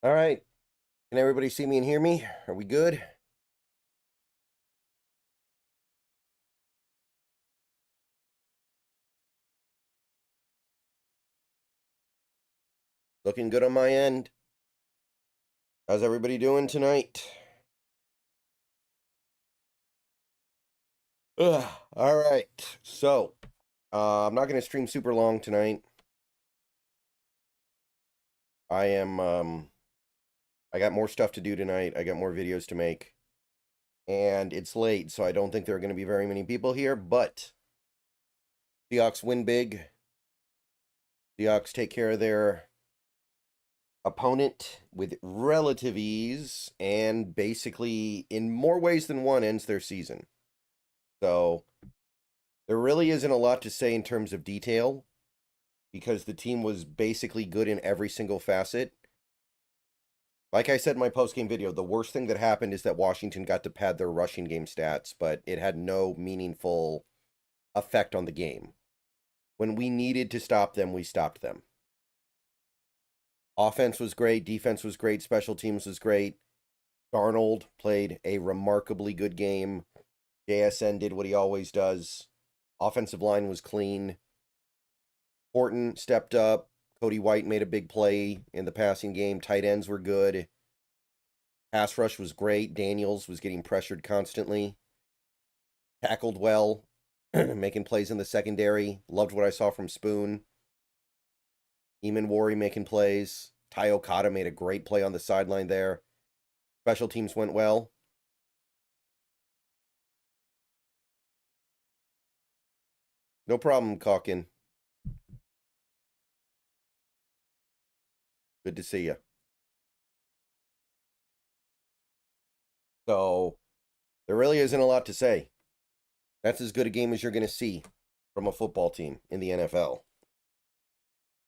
All right. Can everybody see me and hear me? Are we good? Looking good on my end. How's everybody doing tonight? All right. So, I'm not going to stream super long tonight. I got more stuff to do tonight. I got more videos to make. And it's late, so I don't think there are going to be very many people here, but Seahawks win big. Seahawks take care of their opponent with relative ease and basically in more ways than one ends their season. So there really isn't a lot to say in terms of detail because the team was basically good in every single facet. Like I said in my post-game video, the worst thing that happened is that Washington got to pad their rushing game stats, but it had no meaningful effect on the game. When we needed to stop them, we stopped them. Offense was great, defense was great, special teams was great. Darnold played a remarkably good game. JSN did what he always does. Offensive line was clean. Horton stepped up. Cody White made a big play in the passing game. Tight ends were good. Pass rush was great. Daniels was getting pressured constantly. Tackled well. Making plays in the secondary. Loved what I saw from Spoon. Eamon Worry making plays. Ty Okada made a great play on the sideline there. Special teams went well. No problem, Calkin. Good to see you. So, there really isn't a lot to say. That's as good a game as you're going to see from a football team in the NFL.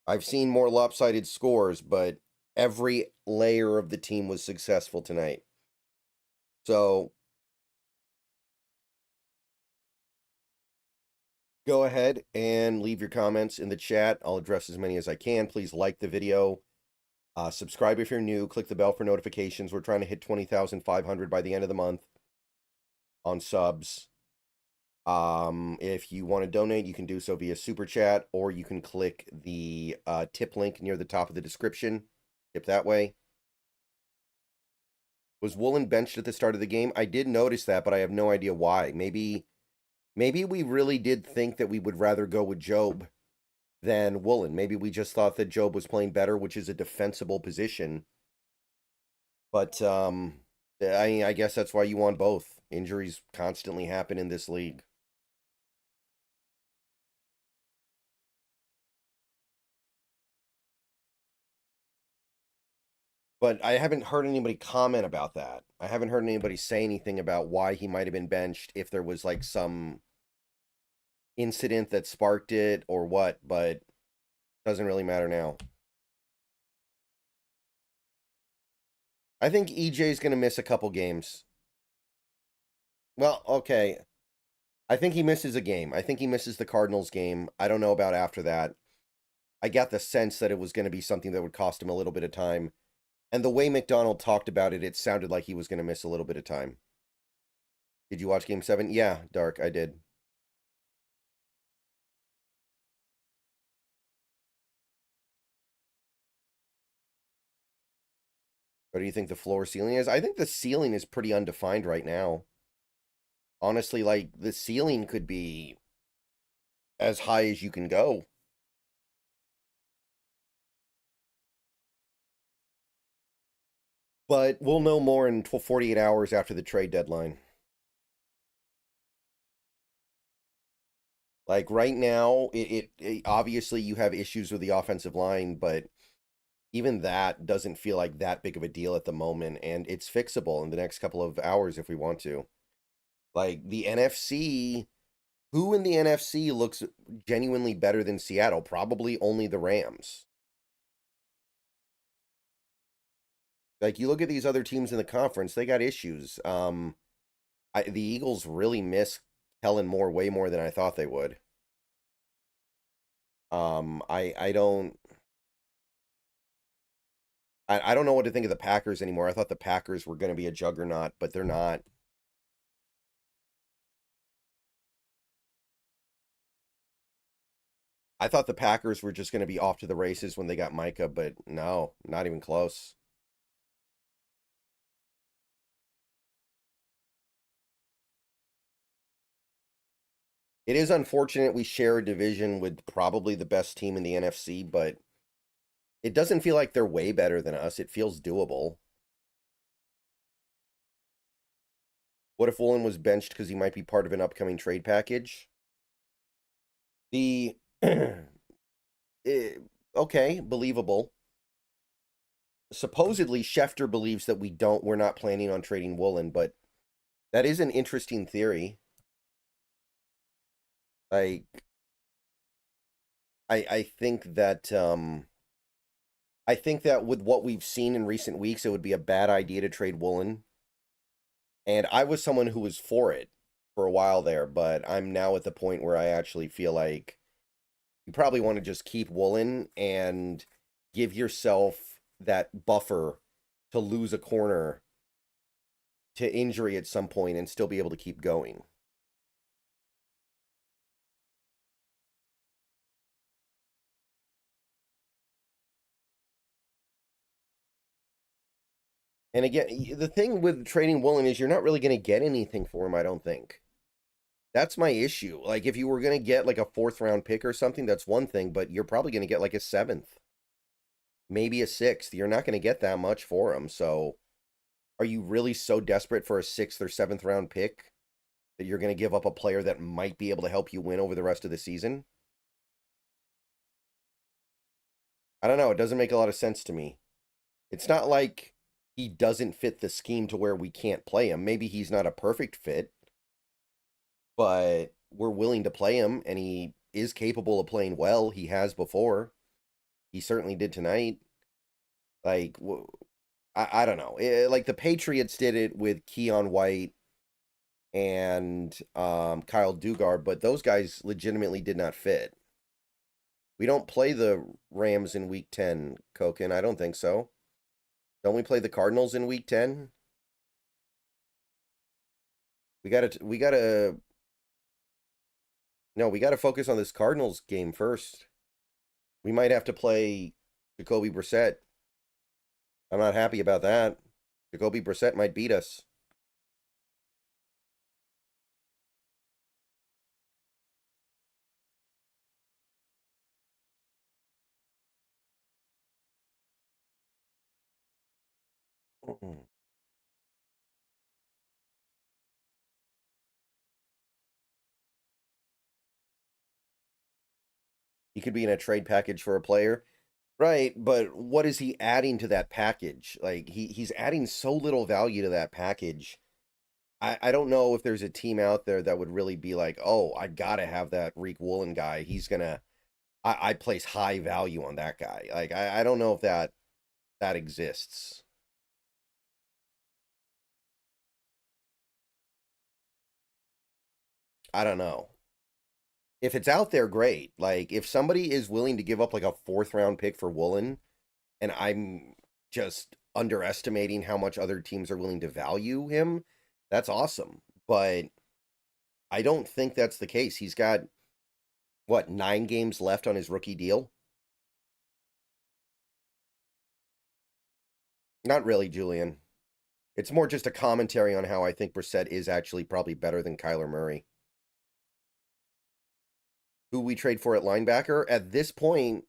I've seen more lopsided scores, but every layer of the team was successful tonight. So, go ahead and leave your comments in the chat. I'll address as many as I can. Please like the video. Subscribe if you're new. Click the bell for notifications. We're trying to hit 20,500 by the end of the month on subs. If you want to donate, you can do so via Super Chat, or you can click the tip link near the top of the description. Tip that way. Was Woolen benched at the start of the game? I did notice that, but I have no idea why. Maybe we really did think that we would rather go with Job than Woolen. Maybe we just thought that Job was playing better, which is a defensible position. But I guess that's why you want both. Injuries constantly happen in this league. But I haven't heard anybody comment about that. I haven't heard anybody say anything about why he might have been benched, if there was like some incident that sparked it or what, but doesn't really matter now. I think EJ's going to miss a couple games. Well, okay. I think he misses a game. I think he misses the Cardinals game. I don't know about after that. I got the sense that it was going to be something that would cost him a little bit of time. And the way McDonald talked about it, it sounded like he was going to miss a little bit of time. Did you watch Game 7? Yeah, Dark, I did. What do you think the floor ceiling is? I think the ceiling is pretty undefined right now. Honestly, like, the ceiling could be as high as you can go. But we'll know more in 48 hours after the trade deadline. Like, right now, it obviously you have issues with the offensive line, but even that doesn't feel like that big of a deal at the moment, and it's fixable in the next couple of hours if we want to. Like, the NFC, who in the NFC looks genuinely better than Seattle? Probably only the Rams. Like, you look at these other teams in the conference, they got issues. The Eagles really miss Kellen Moore way more than I thought they would. I don't I don't know what to think of the Packers anymore. I thought the Packers were going to be a juggernaut, but they're not. I thought the Packers were just going to be off to the races when they got Micah, but no, not even close. It is unfortunate we share a division with probably the best team in the NFC, but it doesn't feel like they're way better than us. It feels doable. What if Woolen was benched because he might be part of an upcoming trade package? The okay, believable. Supposedly Schefter believes that we're not planning on trading Woolen, but that is an interesting theory. Like I think that I think that with what we've seen in recent weeks, it would be a bad idea to trade Woolen. And I was someone who was for it for a while there, but I'm now at the point where I actually feel like you probably want to just keep Woolen and give yourself that buffer to lose a corner to injury at some point and still be able to keep going. And again, the thing with trading Woolen is you're not really going to get anything for him, I don't think. That's my issue. Like, if you were going to get like a 4th-round pick or something, that's one thing, but you're probably going to get like a 7th, maybe a 6th. You're not going to get that much for him. So, are you really so desperate for a 6th or 7th round pick that you're going to give up a player that might be able to help you win over the rest of the season? I don't know. It doesn't make a lot of sense to me. It's not like he doesn't fit the scheme to where we can't play him. Maybe he's not a perfect fit, but we're willing to play him, and he is capable of playing well. He has before. He certainly did tonight. Like, I don't know. Like the Patriots did it with Keon White and Kyle Dugard, but those guys legitimately did not fit. We don't play the Rams in week 10, Koken. I don't think so. Don't we play the Cardinals in week 10? We gotta no, we gotta focus on this Cardinals game first. We might have to play Jacoby Brissett. I'm not happy about that. Jacoby Brissett might beat us. He could be in a trade package for a player. Right, but what is he adding to that package? Like he's adding so little value to that package. I don't know if there's a team out there that would really be like, oh, I gotta have that Reek Woolen guy. He's gonna I place high value on that guy. Like I don't know if that exists. I don't know. If it's out there, great. Like if somebody is willing to give up like a 4th-round pick for Woolen, and I'm just underestimating how much other teams are willing to value him, that's awesome. But I don't think that's the case. He's got what, 9 games left on his rookie deal? Not really, Julian. It's more just a commentary on how I think Brissett is actually probably better than Kyler Murray. Who we trade for at linebacker? At this point,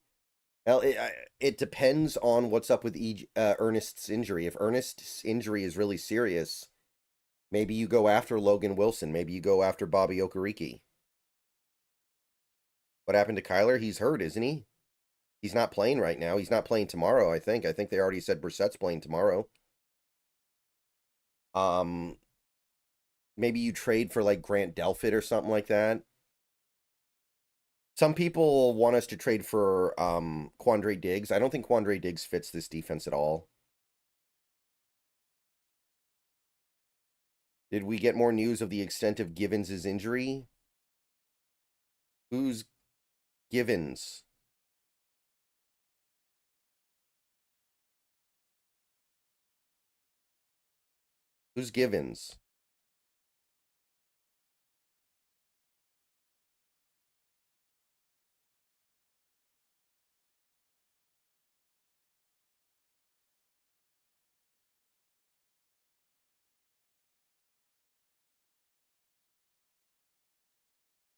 well, it depends on what's up with Ernest's injury. If Ernest's injury is really serious, maybe you go after Logan Wilson. Maybe you go after Bobby Okereke. What happened to Kyler? He's hurt, isn't he? He's not playing right now. He's not playing tomorrow, I think. I think they already said Brissett's playing tomorrow. Um, Maybe you trade for like Grant Delpit or something like that. Some people want us to trade for Quandre Diggs. I don't think Quandre Diggs fits this defense at all. Did we get more news of the extent of Givens' injury? Who's Givens? Who's Givens?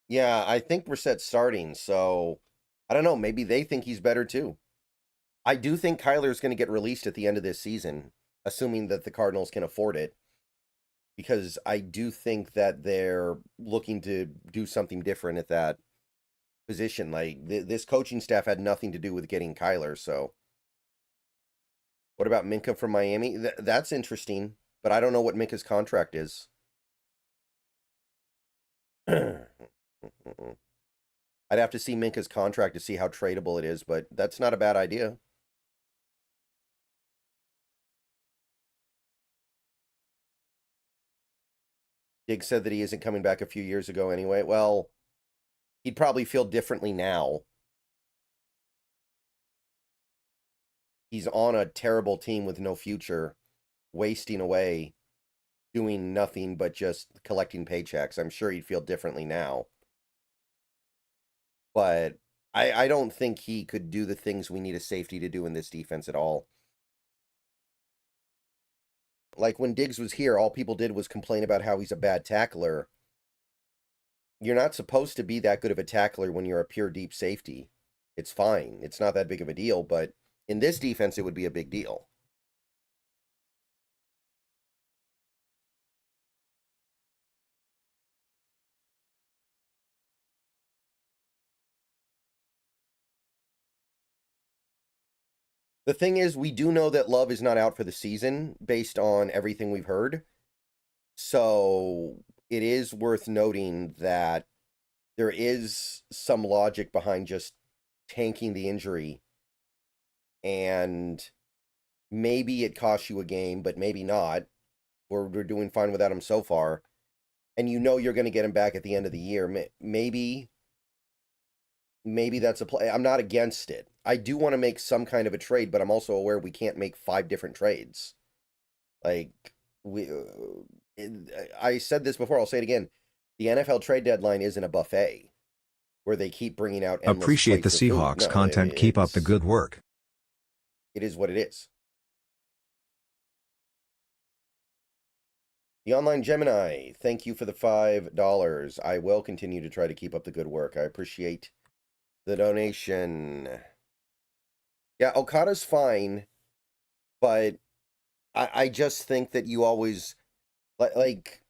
Yeah, I think Brissett's starting, so I don't know. Maybe they think he's better too. I do think Kyler's going to get released at the end of this season, assuming that the Cardinals can afford it, because I do think that they're looking to do something different at that position. Like this coaching staff had nothing to do with getting Kyler. So, what about Minka from Miami? That's interesting, but I don't know what Minka's contract is. I'd have to see Minka's contract to see how tradable it is, but that's not a bad idea. Diggs said that he isn't coming back a few years ago anyway. Well, he'd probably feel differently now. He's on a terrible team with no future, wasting away, doing nothing but just collecting paychecks. I'm sure he'd feel differently now. But I don't think he could do the things we need a safety to do in this defense at all. Like when Diggs was here, all people did was complain about how he's a bad tackler. You're not supposed to be that good of a tackler when you're a pure deep safety. It's fine. It's not that big of a deal, but in this defense, it would be a big deal. The thing is, we do know that Love is not out for the season based on everything we've heard. So it is worth noting that there is some logic behind just tanking the injury. And maybe it costs you a game, but maybe not. We're doing fine without him so far. And you know you're going to get him back at the end of the year. Maybe that's a play. I'm not against it. I do want to make some kind of a trade, but I'm also aware we can't make 5 different trades. Like I said this before, I'll say it again. The NFL trade deadline isn't a buffet where they keep bringing out endless Appreciate the plates of food. Seahawks No, content. Keep up the good work. It is what it is. The Online Gemini, thank you for the $5. I will continue to try to keep up the good work. I appreciate the donation. Yeah, Okada's fine, but I just think that you always like.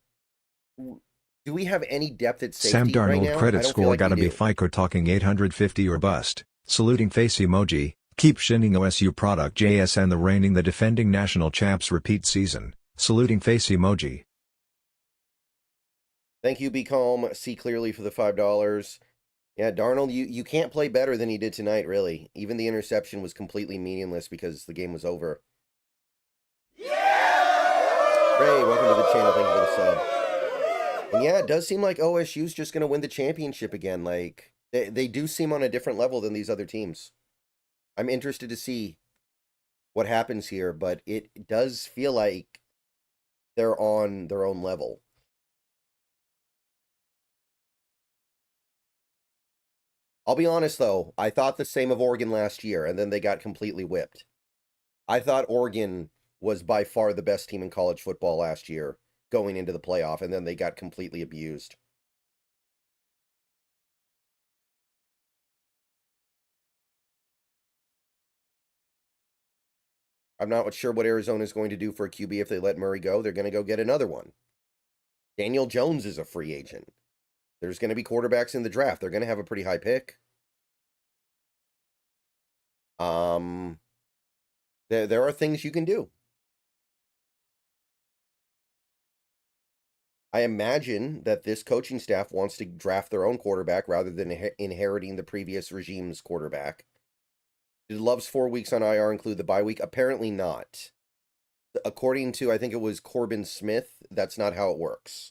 Do we have any depth at Sam safety right Darnold now? credit I don't feel score like gotta we be do. FICO talking 850 or bust. Saluting face emoji. Keep shinning OSU product JSN the reigning the defending national champs repeat season. Saluting face emoji. Thank you, Be Calm. See clearly for the $5. Yeah, Darnold, you can't play better than he did tonight, really. Even the interception was completely meaningless because the game was over. Ray, welcome to the channel. Thank you for the sub. And yeah, it does seem like OSU's just going to win the championship again. Like, they do seem on a different level than these other teams. I'm interested to see what happens here, but it does feel like they're on their own level. I'll be honest, though. I thought the same of Oregon last year, and then they got completely whipped. I thought Oregon was by far the best team in college football last year going into the playoff, and then they got completely abused. I'm not sure what Arizona is going to do for a QB if they let Murray go. They're going to go get another one. Daniel Jones is a free agent. There's going to be quarterbacks in the draft. They're going to have a pretty high pick. There are things you can do. I imagine that this coaching staff wants to draft their own quarterback rather than inheriting the previous regime's quarterback. Did Love's 4 weeks on IR include the bye week? Apparently not. According to, I think it was Corbin Smith, that's not how it works.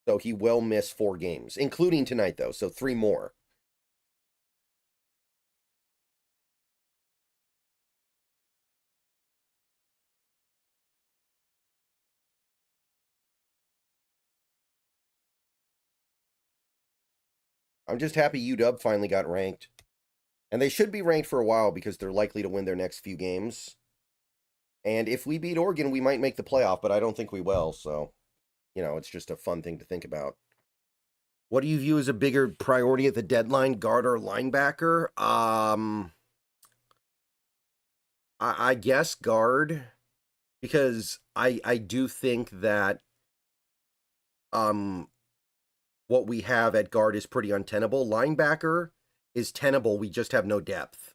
So he will miss 4 games, including tonight, though. So 3 more. I'm just happy UW finally got ranked. And they should be ranked for a while because they're likely to win their next few games. And if we beat Oregon, we might make the playoff, but I don't think we will. So, it's just a fun thing to think about. What do you view as a bigger priority at the deadline, guard or linebacker? I guess guard, because I do think that what we have at guard is pretty untenable. Linebacker is tenable. We just have no depth.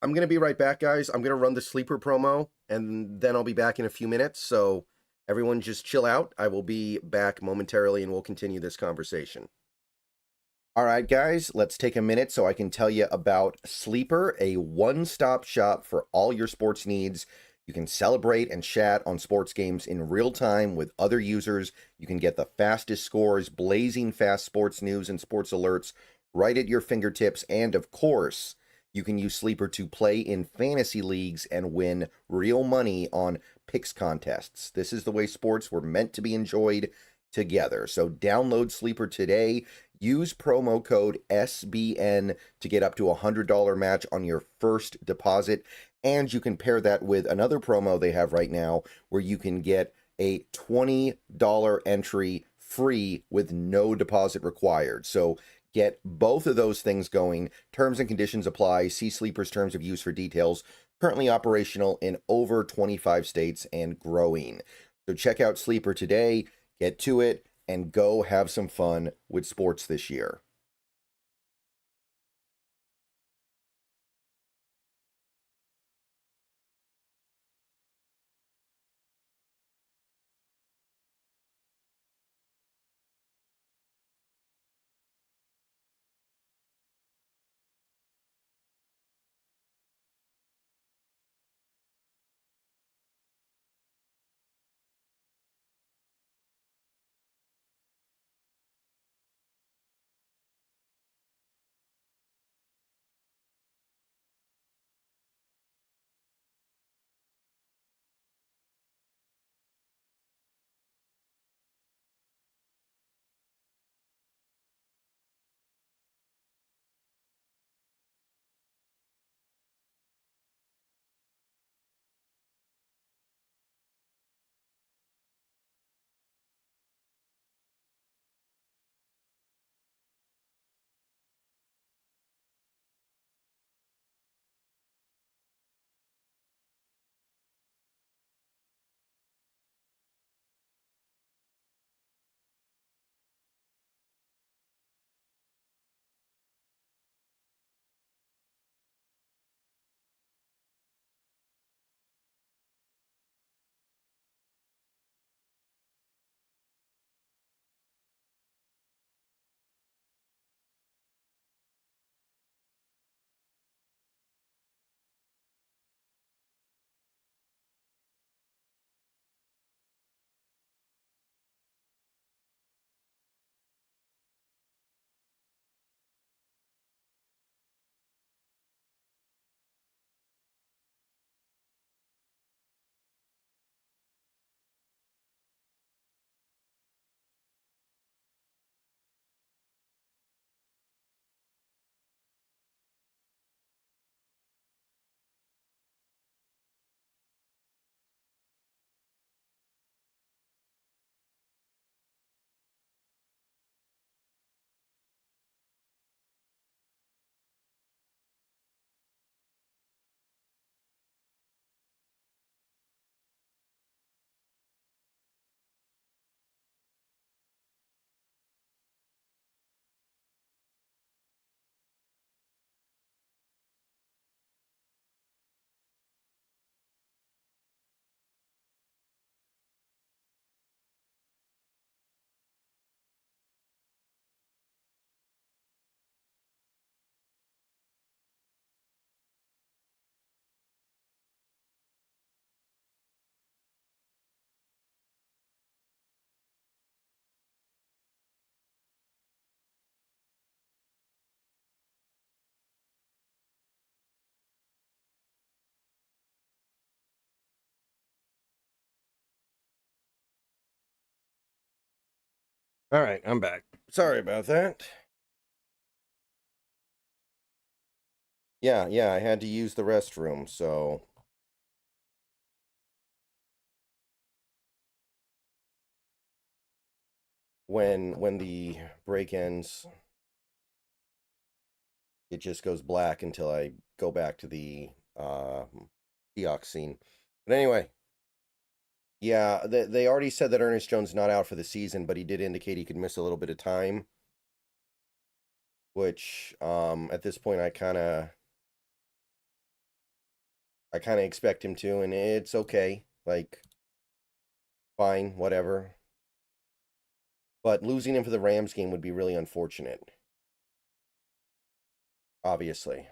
I'm going to be right back, guys. I'm going to run the sleeper promo, and then I'll be back in a few minutes. So everyone just chill out. I will be back momentarily, and we'll continue this conversation. All right, guys, let's take a minute so I can tell you about Sleeper, a one-stop shop for all your sports needs. You can celebrate and chat on sports games in real time with other users. You can get the fastest scores, blazing fast sports news and sports alerts right at your fingertips. And of course, you can use Sleeper to play in fantasy leagues and win real money on picks contests. This is the way sports were meant to be enjoyed together. So download Sleeper today. Use promo code SBN to get up to a $100 match on your first deposit. And you can pair that with another promo they have right now where you can get a $20 entry free with no deposit required. So get both of those things going. Terms and conditions apply. See Sleeper's terms of use for details. Currently operational in over 25 states and growing. So check out Sleeper today. Get to it and go have some fun with sports this year. All right, I'm back. Sorry about that. Yeah, I had to use the restroom, so when the break ends, it just goes black until I go back to the Seahawks scene. But anyway, yeah, they already said that Ernest Jones not out for the season, but he did indicate he could miss a little bit of time, which at this point I kind of expect him to, and it's okay. Like, fine, whatever. But losing him for the Rams game would be really unfortunate, obviously.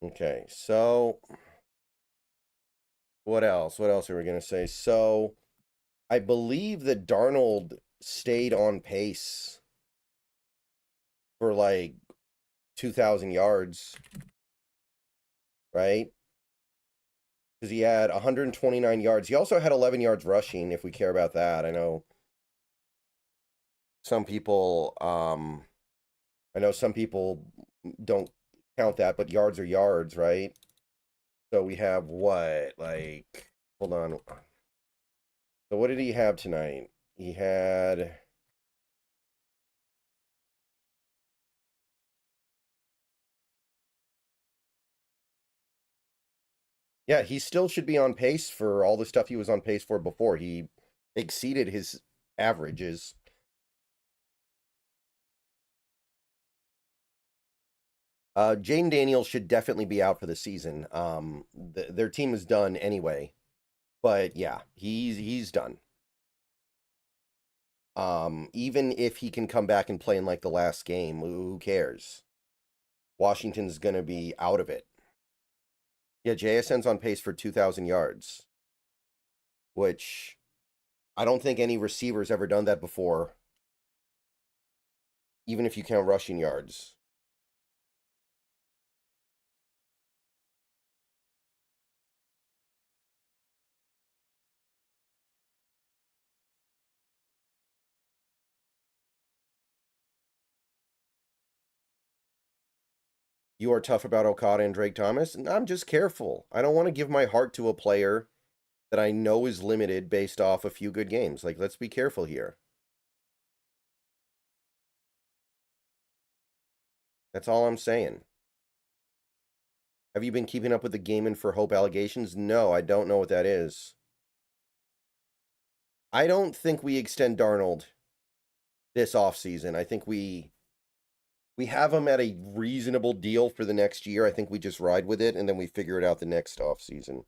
Okay, so what else? What else are we gonna say? So I believe that Darnold stayed on pace for like 2,000 yards, right? Because he had 129 yards. He also had 11 yards rushing, if we care about that. Some people, I know some people don't count that, but yards are yards, right? So we have what? Like, hold on. So what did he have tonight? He had. Yeah, he still should be on pace for all the stuff he was on pace for before. He exceeded his averages. Jane Daniels should definitely be out for the season. Their team is done anyway, but yeah, he's done. Even if he can come back and play in like the last game, who cares? Washington's gonna be out of it. Yeah, JSN's on pace for 2,000 yards, which I don't think any receiver's ever done that before, even if you count rushing yards. You are tough about Okada and Drake Thomas, and I'm just careful. I don't want to give my heart to a player that I know is limited based off a few good games. Like, let's be careful here. That's all I'm saying. Have you been keeping up with the Game for Hope allegations? No, I don't know what that is. I don't think we extend Darnold this offseason. I think we have him at a reasonable deal for the next year. I think we just ride with it and then we figure it out the next offseason.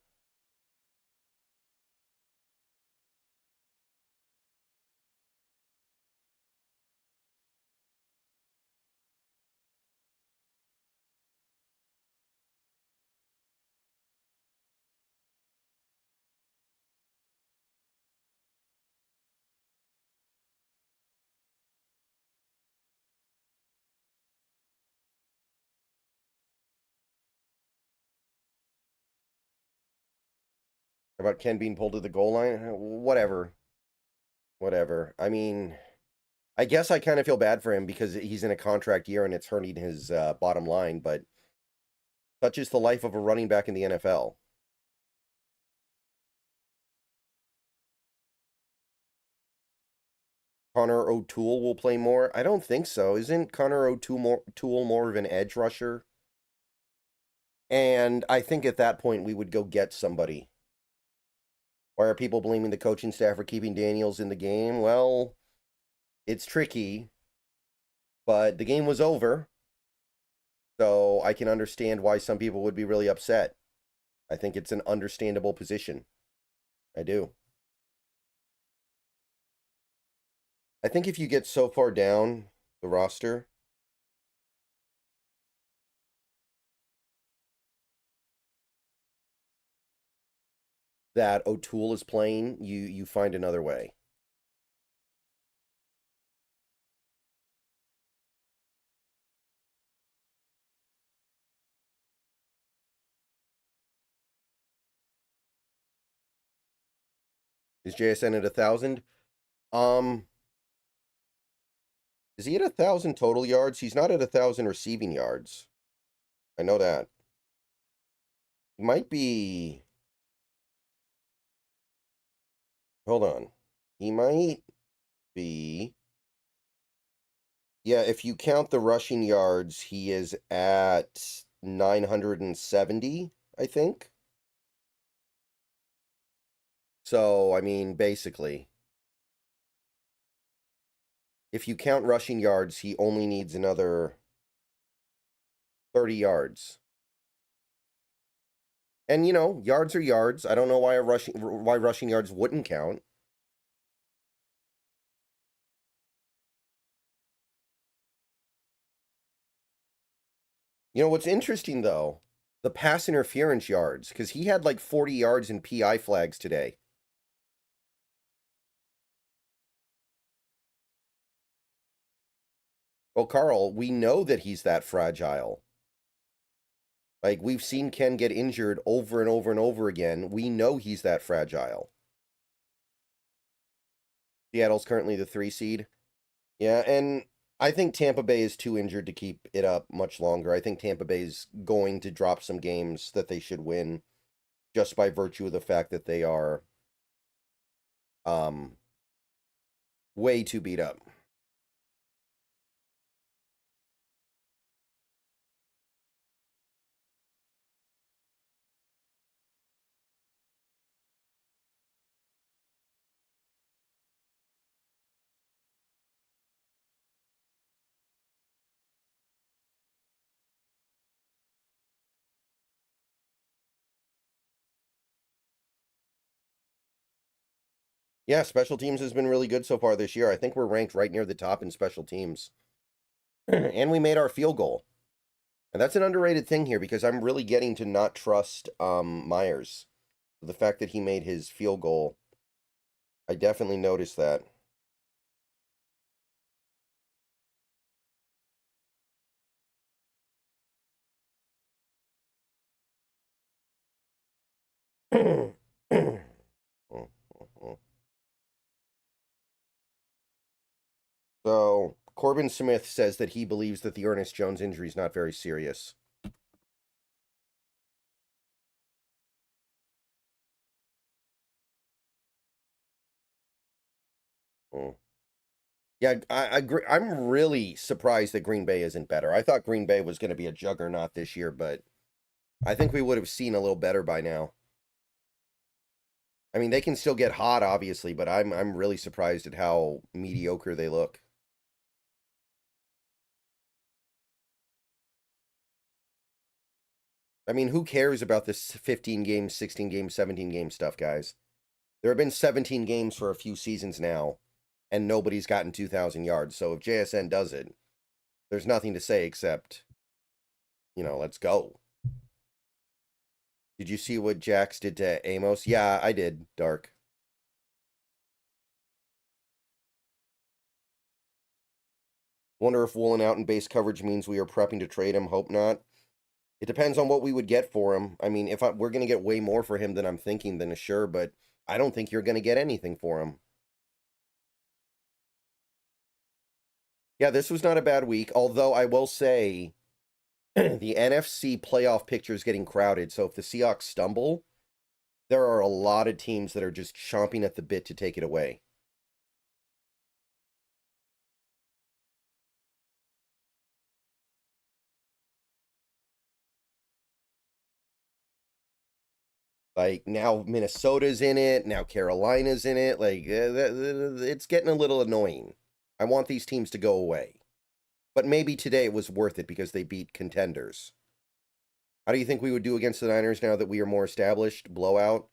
About Ken being pulled to the goal line? Whatever. Whatever. I mean, I guess I kind of feel bad for him because he's in a contract year and it's hurting his bottom line, but such is the life of a running back in the NFL. Connor O'Toole will play more? I don't think so. Isn't Connor O'Toole more of an edge rusher? And I think at that point we would go get somebody. Why are people blaming the coaching staff for keeping Daniels in the game? Well, it's tricky, but the game was over. So I can understand why some people would be really upset. I think it's an understandable position. I do. I think if you get so far down the roster, that O'Toole is playing, you find another way. Is JSN at 1,000? Um, is he at 1,000 total yards? He's not at 1,000 receiving yards. I know that. He might be. Hold on. He might be. Yeah, if you count the rushing yards, he is at 970, I think. So, I mean, basically, if you count rushing yards, he only needs another 30 yards. And yards are yards. I don't know why rushing yards wouldn't count. What's interesting though, the pass interference yards, because he had like 40 yards in PI flags today. Well, Carl, we know that he's that fragile. Like, we've seen Ken get injured over and over and over again. We know he's that fragile. Seattle's currently the 3 seed. Yeah, and I think Tampa Bay is too injured to keep it up much longer. I think Tampa Bay's going to drop some games that they should win just by virtue of the fact that they are way too beat up. Yeah, special teams has been really good so far this year. I think we're ranked right near the top in special teams. And we made our field goal. And that's an underrated thing here because I'm really getting to not trust Myers. The fact that he made his field goal, I definitely noticed that. So, Corbin Smith says that he believes that the Ernest Jones injury is not very serious. Mm. Yeah, I agree. I'm really surprised that Green Bay isn't better. I thought Green Bay was going to be a juggernaut this year, but I think we would have seen a little better by now. I mean, they can still get hot, obviously, but I'm really surprised at how mediocre they look. I mean, who cares about this 15 game, 16 game, 17 game stuff, guys? There have been 17 games for a few seasons now, and nobody's gotten 2,000 yards. So if JSN does it, there's nothing to say except, let's go. Did you see what Jax did to Amos? Yeah, I did, Dark. Wonder if Woolen out in base coverage means we are prepping to trade him. Hope not. It depends on what we would get for him. I mean, we're going to get way more for him than I'm thinking, then sure, but I don't think you're going to get anything for him. Yeah, this was not a bad week, although I will say the NFC playoff picture is getting crowded. So if the Seahawks stumble, there are a lot of teams that are just chomping at the bit to take it away. Like now Minnesota's in it, now Carolina's in it. Like it's getting a little annoying. I want these teams to go away. But maybe today it was worth it because they beat contenders. How do you think we would do against the Niners now that we are more established? Blowout?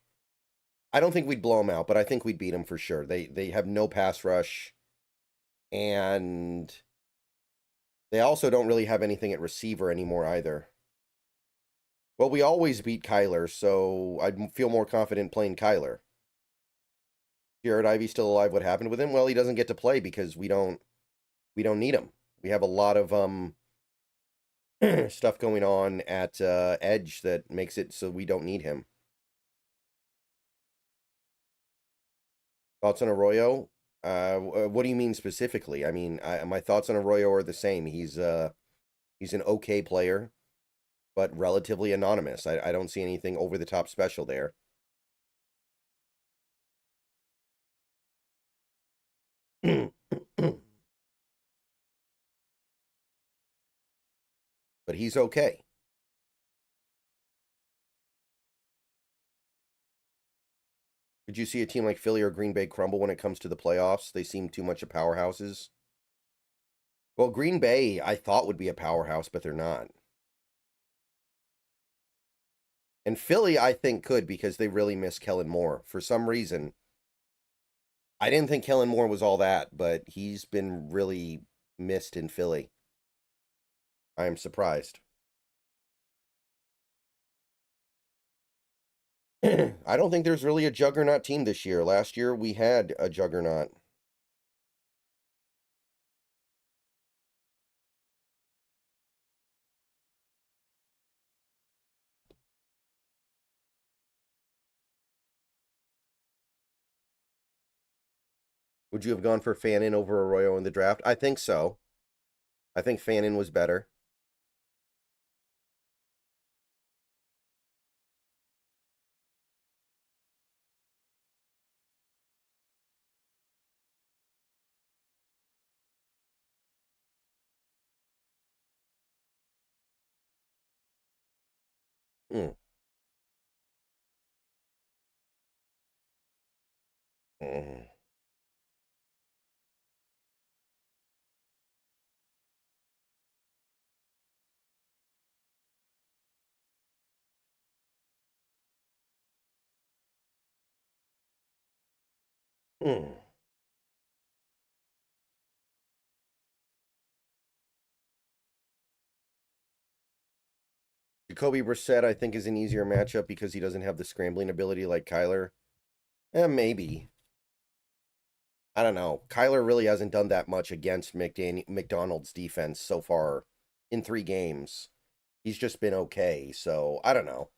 I don't think we'd blow them out, but I think we'd beat them for sure. They have no pass rush, and they also don't really have anything at receiver anymore either. Well, we always beat Kyler, so I'd feel more confident playing Kyler. Jared Ivey's still alive. What happened with him? Well, he doesn't get to play because we don't need him. We have a lot of stuff going on at edge that makes it so we don't need him. Thoughts on Arroyo? What do you mean specifically? I mean, my thoughts on Arroyo are the same. He's an okay player, but relatively anonymous. I don't see anything over the top special there. But he's okay. Did you see a team like Philly or Green Bay crumble when it comes to the playoffs? They seem too much of powerhouses. Well, Green Bay I thought would be a powerhouse, but they're not. And Philly I think could because they really miss Kellen Moore. For some reason, I didn't think Kellen Moore was all that, but he's been really missed in Philly. I am surprised. I don't think there's really a juggernaut team this year. Last year we had a juggernaut. Would you have gone for Fannin over Arroyo in the draft? I think so. I think Fannin was better. Mm. Mm. Mm. Jacoby Brissett, I think, is an easier matchup because he doesn't have the scrambling ability like Kyler. Maybe. I don't know. Kyler really hasn't done that much against McDonald's defense so far in 3 games. He's just been okay, so I don't know.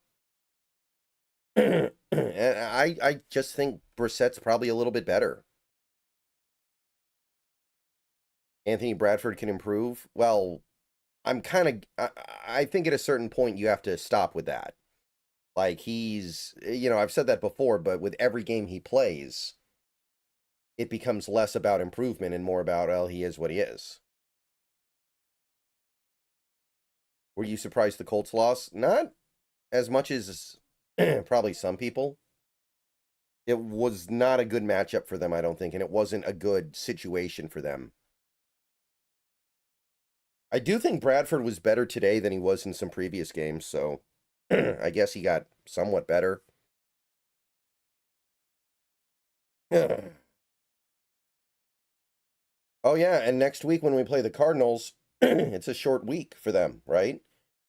I just think Brissett's probably a little bit better. Anthony Bradford can improve. Well, I'm kind of I think at a certain point you have to stop with that. Like I've said that before, but with every game he plays, it becomes less about improvement and more about, well, he is what he is. Were you surprised the Colts lost? Not as much as probably some people. It was not a good matchup for them, I don't think, and it wasn't a good situation for them. I do think Bradford was better today than he was in some previous games, so I guess he got somewhat better. Oh yeah, and next week when we play the Cardinals, it's a short week for them, right?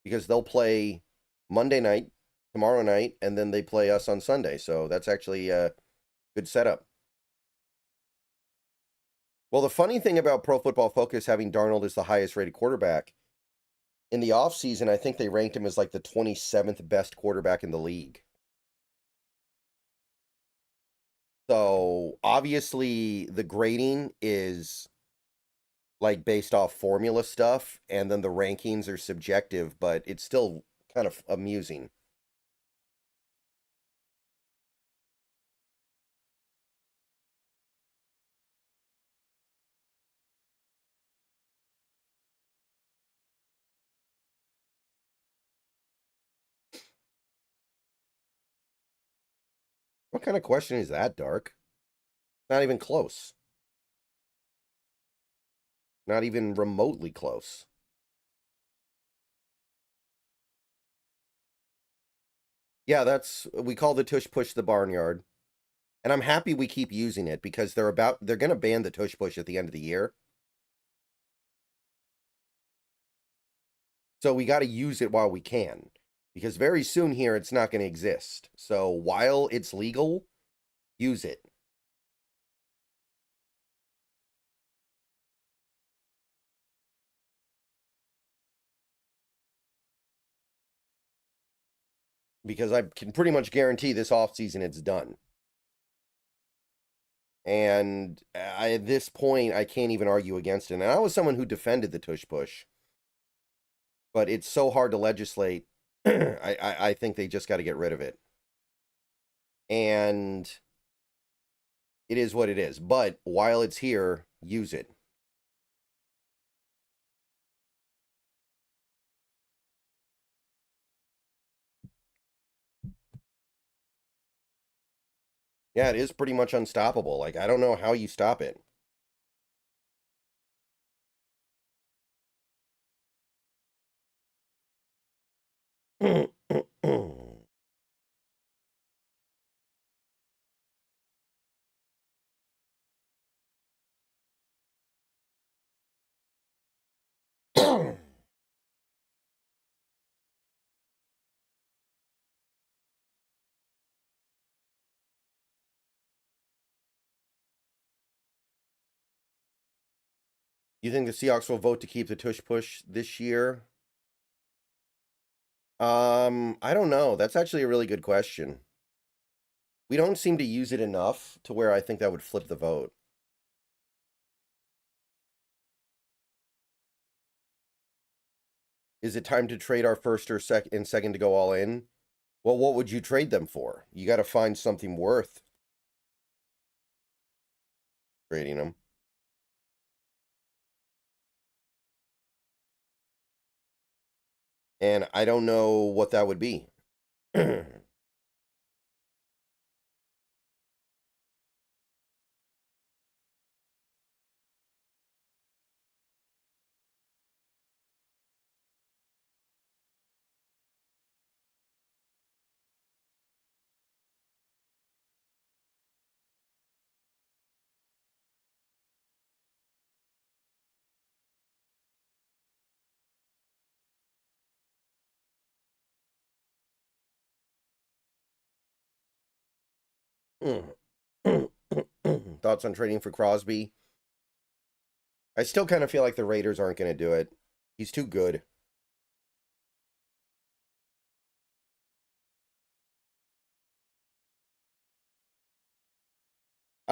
Because they'll play Monday night, tomorrow night, and then they play us on Sunday. So that's actually a good setup. Well, the funny thing about Pro Football Focus having Darnold as the highest rated quarterback, in the offseason, I think they ranked him as like the 27th best quarterback in the league. So obviously the grading is like based off formula stuff, and then the rankings are subjective, but it's still kind of amusing. What kind of question is that, Dark? Not even close. Not even remotely close. Yeah, we call the tush push the barnyard. And I'm happy we keep using it because they're gonna ban the tush push at the end of the year. So we gotta use it while we can. Because very soon here it's not gonna exist. So while it's legal, use it. Because I can pretty much guarantee this off season it's done. And at this point, I can't even argue against it. And I was someone who defended the tush push, but it's so hard to legislate. I think they just got to get rid of it. And it is what it is. But while it's here, use it. Yeah, it is pretty much unstoppable. Like, I don't know how you stop it. You think the Seahawks will vote to keep the tush push this year? I don't know. That's actually a really good question. We don't seem to use it enough to where I think that would flip the vote. Is it time to trade our first or second to go all in? Well, what would you trade them for? You got to find something worth trading them. And I don't know what that would be. Thoughts on trading for Crosby? I still kind of feel like the Raiders aren't going to do it. He's too good.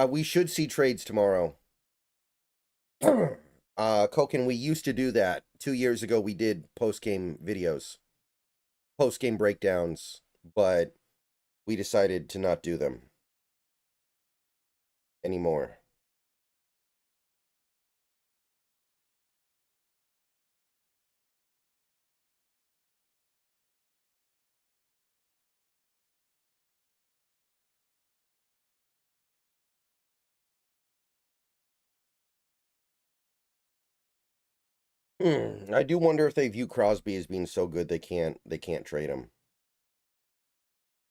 We should see trades tomorrow. Koken, we used to do that. 2 years ago, we did post-game videos, post-game breakdowns, but we decided to not do them anymore. I do wonder if they view Crosby as being so good they can't trade him.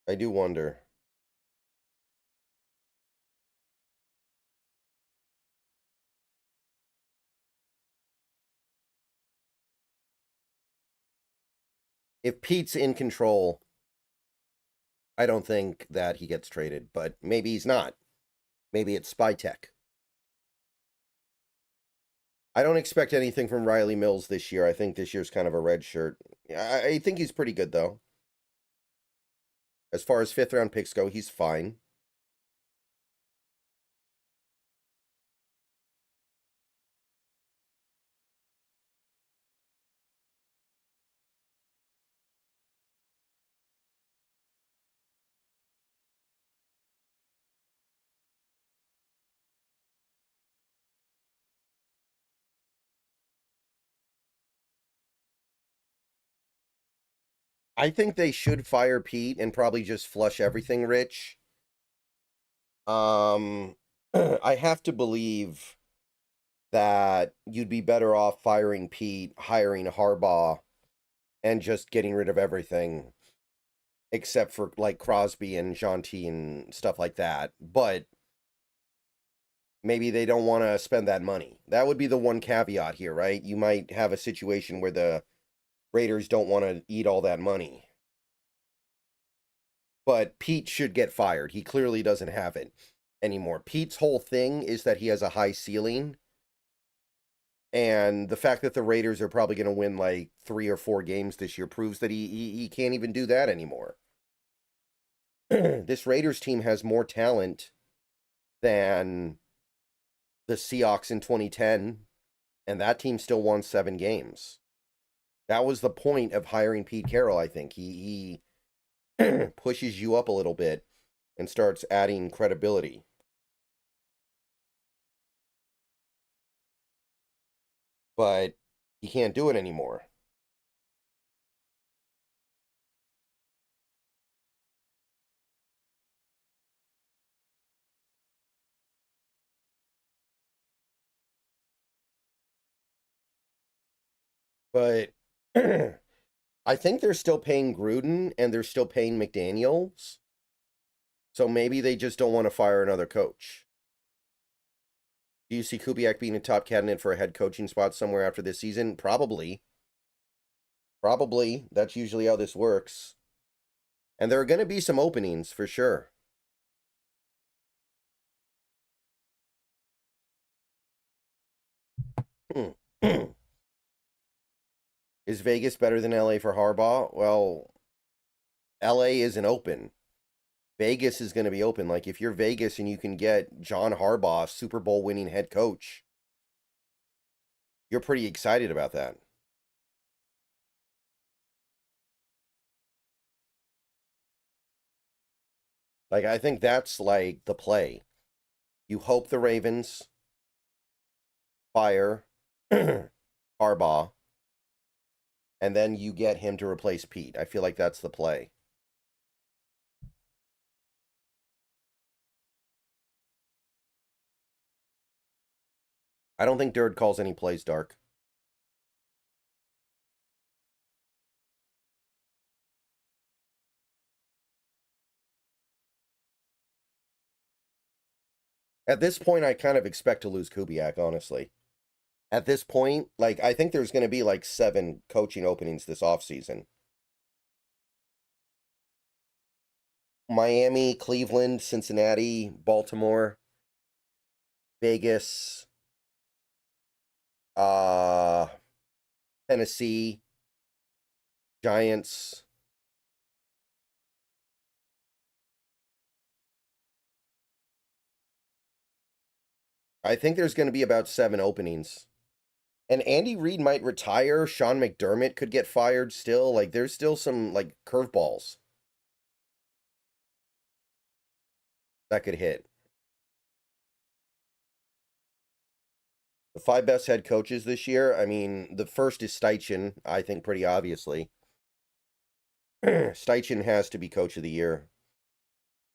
I do wonder. If Pete's in control, I don't think that he gets traded, but maybe he's not. Maybe it's spy tech. I don't expect anything from Riley Mills this year. I think this year's kind of a red shirt. I think he's pretty good, though. As far as fifth round picks go, he's fine. I think they should fire Pete and probably just flush everything rich. I have to believe that you'd be better off firing Pete, hiring Harbaugh, and just getting rid of everything except for like Crosby and Jonty and stuff like that. But maybe they don't want to spend that money. That would be the one caveat here, right? You might have a situation where the Raiders don't want to eat all that money. But Pete should get fired. He clearly doesn't have it anymore. Pete's whole thing is that he has a high ceiling. And the fact that the Raiders are probably going to win like 3 or 4 games this year proves that he can't even do that anymore. This Raiders team has more talent than the Seahawks in 2010, and that team still won 7 games. That was the point of hiring Pete Carroll, I think. He pushes you up a little bit and starts adding credibility. But he can't do it anymore. But I think they're still paying Gruden and they're still paying McDaniels. So maybe they just don't want to fire another coach. Do you see Kubiak being a top candidate for a head coaching spot somewhere after this season? Probably. Probably. That's usually how this works. And there are going to be some openings for sure. Is Vegas better than LA for Harbaugh? Well, LA isn't open. Vegas is going to be open. Like, if you're Vegas and you can get John Harbaugh, Super Bowl winning head coach, you're pretty excited about that. Like, I think that's like the play. You hope the Ravens fire Harbaugh, and then you get him to replace Pete. I feel like that's the play. I don't think Dird calls any plays, Dark. At this point, I kind of expect to lose Kubiak, honestly. At this point, like, I think there's going to be like 7 coaching openings this offseason. Miami, Cleveland, Cincinnati, Baltimore, Vegas, Tennessee, Giants. I think there's going to be about 7 openings. And Andy Reid might retire. Sean McDermott could get fired still. Like, there's still some, like, curveballs that could hit. The 5 best head coaches this year, I mean, the first is Steichen, I think pretty obviously. Steichen has to be coach of the year.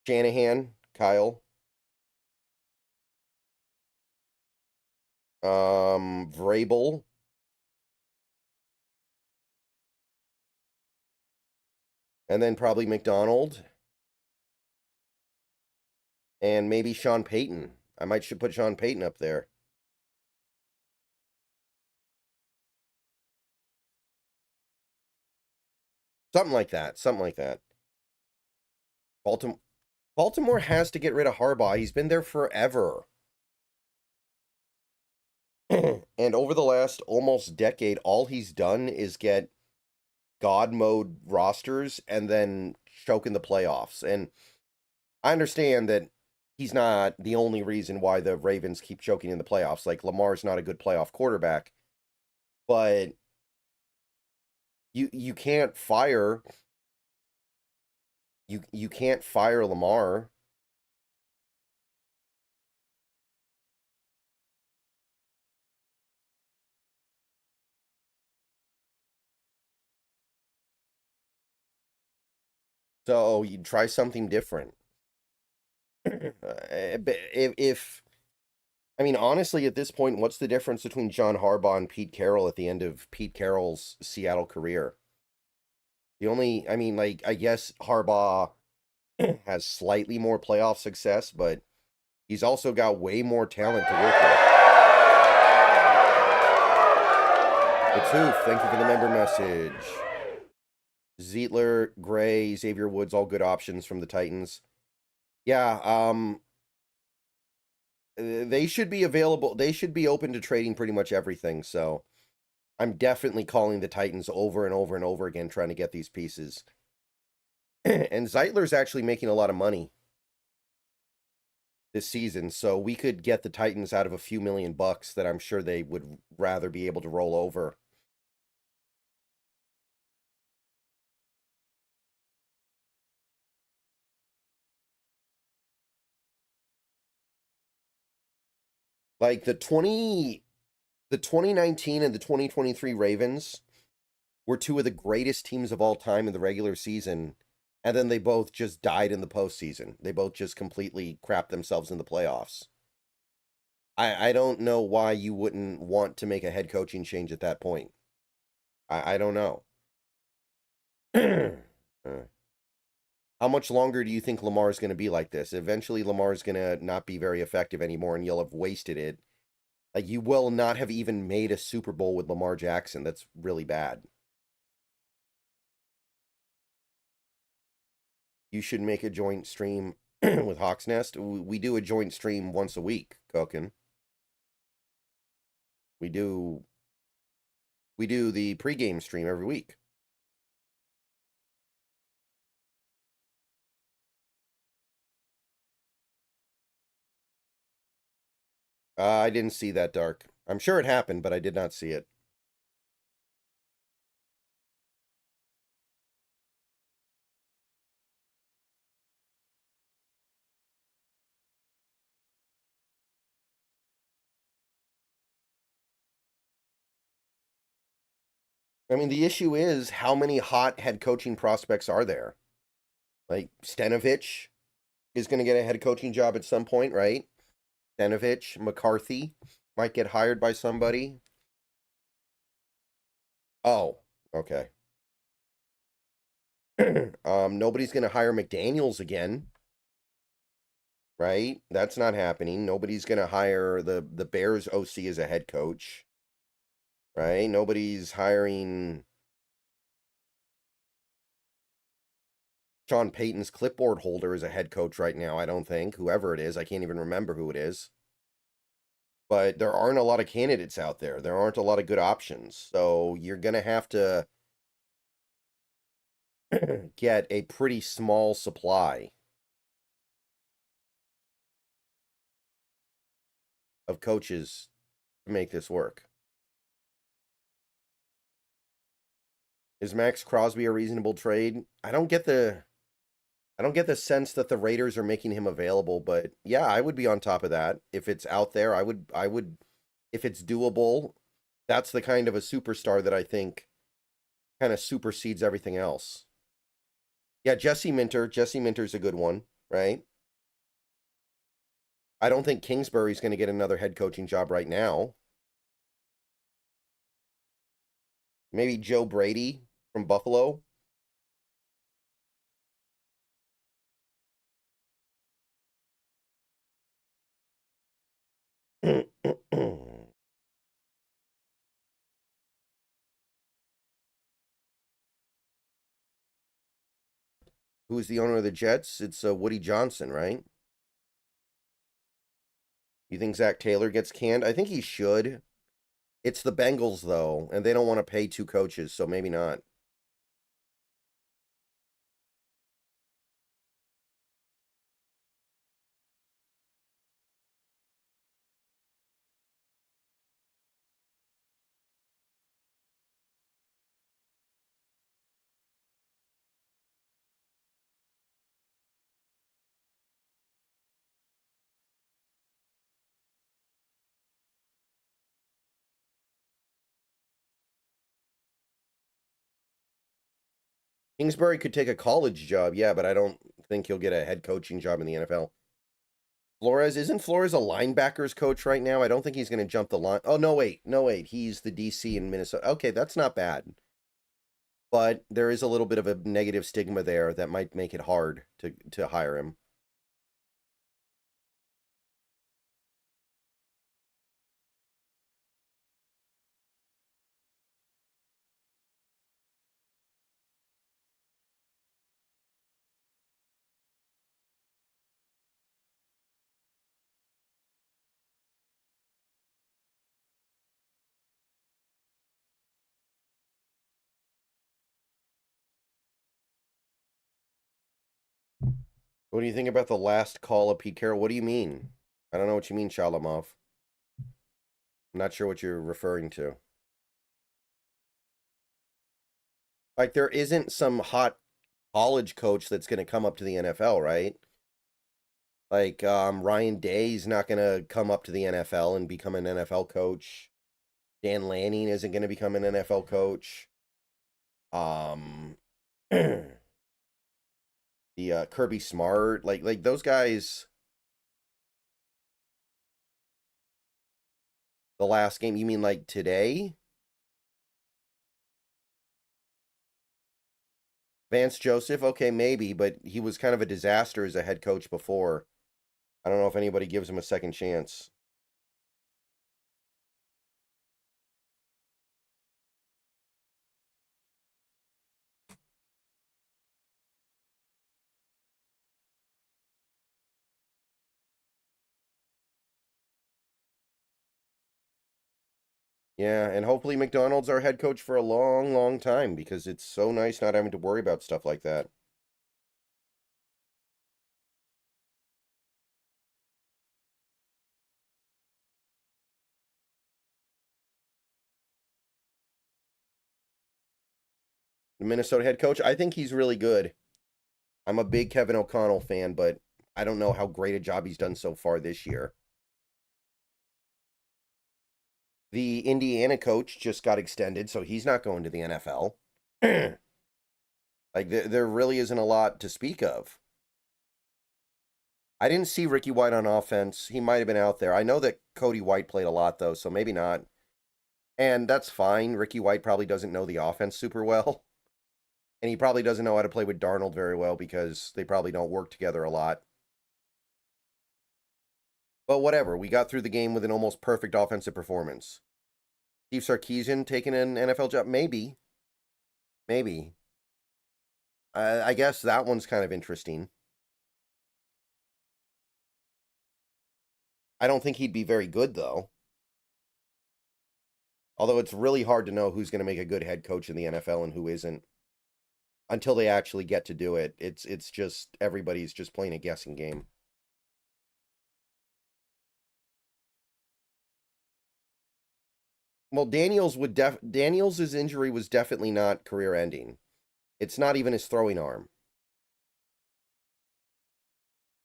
Shanahan, Kyle. Vrabel. And then probably McDonald. And maybe Sean Payton. Should put Sean Payton up there. Something like that. Something like that. Baltimore has to get rid of Harbaugh. He's been there forever. And over the last almost decade, all he's done is get God mode rosters and then choke in the playoffs. And I understand that he's not the only reason why the Ravens keep choking in the playoffs. Like, Lamar's not a good playoff quarterback. But you can't fire you can't fire Lamar. So you try something different. If I mean, honestly, at this point, what's the difference between John Harbaugh and Pete Carroll at the end of Pete Carroll's Seattle career? The only, I mean, like, I guess Harbaugh has slightly more playoff success, but he's also got way more talent to work with. It's Hoof, thank you for the member message. Zietler, Gray, Xavier Woods, all good options from the Titans. Yeah, they should be available. They should be open to trading pretty much everything. So I'm definitely calling the Titans over and over and over again, trying to get these pieces. And Zeitler's actually making a lot of money this season, so we could get the Titans out of a few $1,000,000 that I'm sure they would rather be able to roll over. Like the 2019 and the 2023 Ravens were two of the greatest teams of all time in the regular season, and then they both just died in the postseason. They both just completely crapped themselves in the playoffs. I don't know why you wouldn't want to make a head coaching change at that point. I don't know. How much longer do you think Lamar is going to be like this? Eventually, Lamar is going to not be very effective anymore, and you'll have wasted it. Like, you will not have even made a Super Bowl with Lamar Jackson. That's really bad. You should make a joint stream with Hawks Nest. We do a joint stream once a week, Koken. We do the pregame stream every week. I didn't see that, Dark. I'm sure it happened, but I did not see it. I mean, the issue is how many hot head coaching prospects are there? Like, Stenovich is going to get a head coaching job at some point, right? Stenovich, McCarthy might get hired by somebody. Oh, okay. Nobody's going to hire McDaniels again, right? That's not happening. Nobody's going to hire the Bears OC as a head coach, right? Nobody's hiring Sean Payton's clipboard holder as a head coach right now, I don't think. Whoever it is, I can't even remember who it is. But there aren't a lot of candidates out there. There aren't a lot of good options. So you're going to have to get a pretty small supply of coaches to make this work. Is Maxx Crosby a reasonable trade? I don't get the sense that the Raiders are making him available, but yeah, I would be on top of that. If it's out there, I would if it's doable, that's the kind of a superstar that I think kind of supersedes everything else. Yeah, Jesse Minter's a good one, right? I don't think Kingsbury's going to get another head coaching job right now. Maybe Joe Brady from Buffalo. Who's the owner of the Jets? It's Woody Johnson, right? You think Zach Taylor gets canned? I think he should. It's the Bengals, though, and they don't want to pay two coaches, so maybe not. Kingsbury could take a college job, yeah, but I don't think he'll get a head coaching job in the NFL. Isn't Flores a linebackers coach right now? I don't think he's going to jump the line. Oh, no, wait. He's the DC in Minnesota. Okay, that's not bad. But there is a little bit of a negative stigma there that might make it hard to hire him. What do you think about the last call of Pete Carroll? What do you mean? I don't know what you mean, Shalamov. I'm not sure what you're referring to. Like, there isn't some hot college coach that's going to come up to the NFL, right? Like, Ryan Day's not going to come up to the NFL and become an NFL coach. Dan Lanning isn't going to become an NFL coach. The Kirby Smart, like those guys. The last game, you mean like today? Vance Joseph, okay, maybe, but he was kind of a disaster as a head coach before. I don't know if anybody gives him a second chance. Yeah, and hopefully McDonald's our head coach for a long, long time because it's so nice not having to worry about stuff like that. The Minnesota head coach, I think he's really good. I'm a big Kevin O'Connell fan, but I don't know how great a job he's done so far this year. The Indiana coach just got extended, so he's not going to the NFL. Like, there really isn't a lot to speak of. I didn't see Ricky White on offense. He might have been out there. I know that Cody White played a lot, though, so maybe not. And that's fine. Ricky White probably doesn't know the offense super well. And he probably doesn't know how to play with Darnold very well because they probably don't work together a lot. But whatever. We got through the game with an almost perfect offensive performance. Steve Sarkisian taking an NFL job? Maybe. Maybe. I guess that one's kind of interesting. I don't think he'd be very good, though. Although it's really hard to know who's going to make a good head coach in the NFL and who isn't until they actually get to do it. It's just everybody's just playing a guessing game. Well, Daniels' injury was definitely not career ending. It's not even his throwing arm.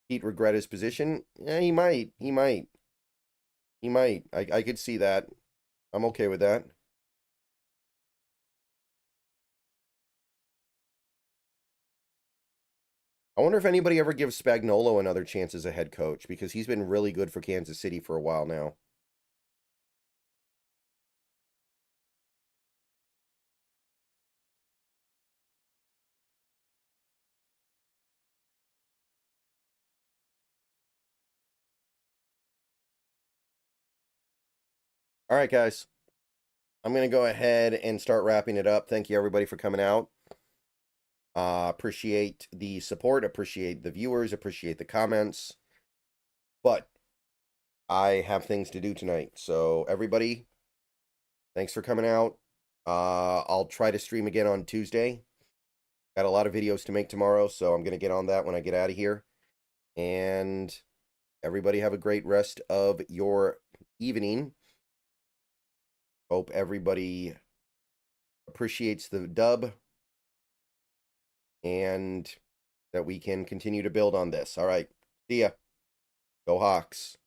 He'd regret his position. Yeah, he might. He might. He might. I could see that. I'm okay with that. I wonder if anybody ever gives Spagnuolo another chance as a head coach because he's been really good for Kansas City for a while now. All right, guys. I'm going to go ahead and start wrapping it up. Thank you, everybody, for coming out. Appreciate the support, appreciate the viewers, appreciate the comments. But I have things to do tonight. So, everybody, thanks for coming out. I'll try to stream again on Tuesday. Got a lot of videos to make tomorrow, so I'm going to get on that when I get out of here. And everybody have a great rest of your evening. Hope everybody appreciates the dub and that we can continue to build on this. All right. See ya. Go Hawks.